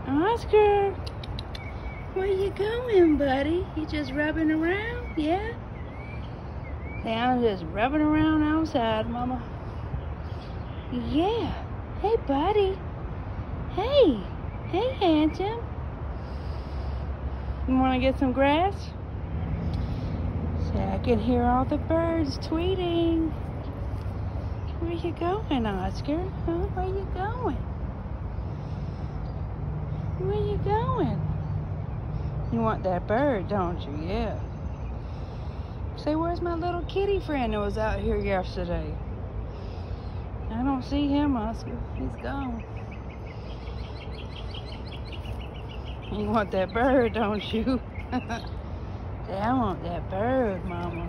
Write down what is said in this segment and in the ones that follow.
Oscar, where you going, buddy? You just rubbing around, yeah? Yeah, I'm just rubbing around outside, Mama. Yeah. Hey, buddy. Hey. Hey, handsome. You want to get some grass? So I can hear all the birds tweeting. Where you going, Oscar? Huh? Where you going? Where you going? You want that bird, don't you? Yeah. Say, where's my little kitty friend that was out here yesterday? I don't see him, Oscar. He's gone. You want that bird, don't you? Say, I want that bird, Mama.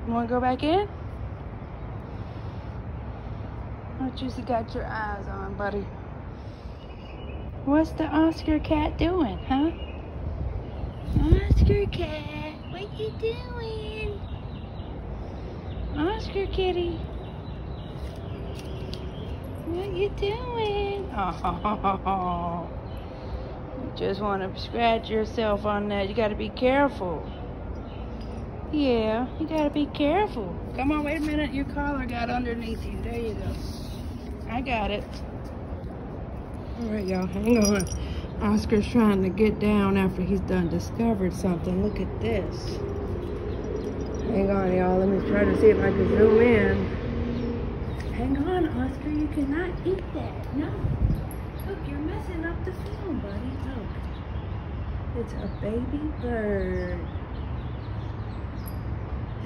You want to go back in? What you got your eyes on, buddy? What's the Oscar cat doing, huh? Oscar cat, what you doing? Oscar kitty, what you doing? Oh, you just want to scratch yourself on that. You got to be careful. Yeah, you got to be careful. Come on, wait a minute. Your collar got underneath you. There you go. I got it. All right, y'all, hang on. Oscar's trying to get down after he's done discovered something. Look at this. Hang on, y'all. Let me try to see if I can zoom in. Hang on, Oscar. You cannot eat that. No. Look, you're messing up the film, buddy. Look. It's a baby bird.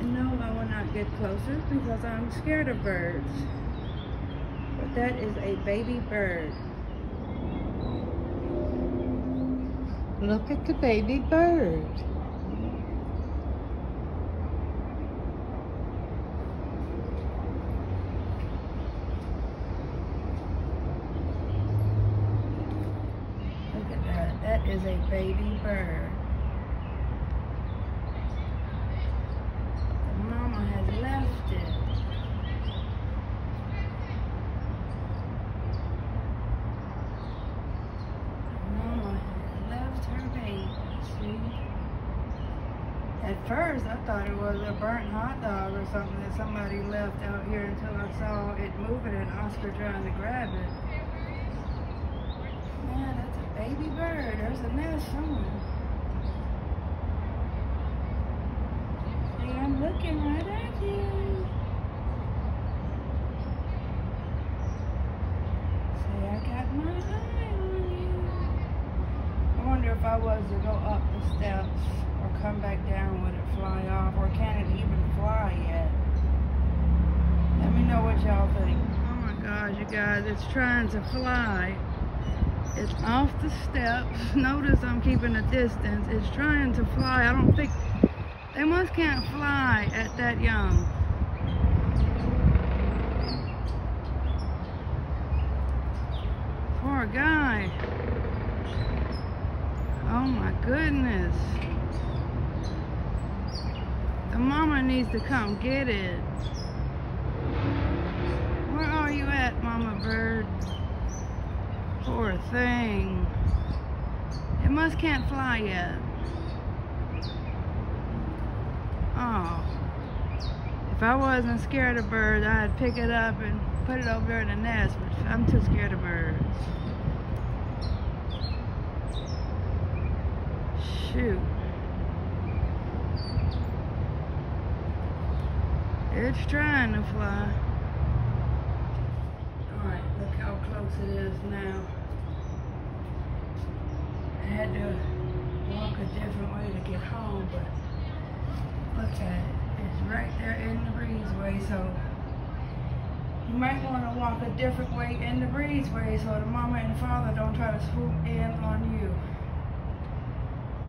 And no, I will not get closer because I'm scared of birds. But that is a baby bird. Look at the baby bird. Look at that. That is a baby bird. The mama has left it. At first, I thought it was a burnt hot dog or something that somebody left out here until I saw it moving and Oscar trying to grab it. Yeah, that's a baby bird. There's a nest somewhere. See, I'm looking right at you. See, I got my eye on you. I wonder if I was to go up the steps or come back down, would it fly off, or can it even fly yet? Let me know what y'all think. Oh my gosh, you guys, it's trying to fly. It's off the steps. Notice I'm keeping a distance. It's trying to fly. I don't think, they must can't fly at that young. Poor guy. Oh my goodness. The mama needs to come get it. Where are you at, mama bird? Poor thing. It must can't fly yet. Oh. If I wasn't scared of birds, I'd pick it up and put it over there in the nest, but I'm too scared of birds. Shoot. It's trying to fly. Alright, look how close it is now. I had to walk a different way to get home, but look at it. It's right there in the breezeway, so you might want to walk a different way in the breezeway so the mama and the father don't try to swoop in on you.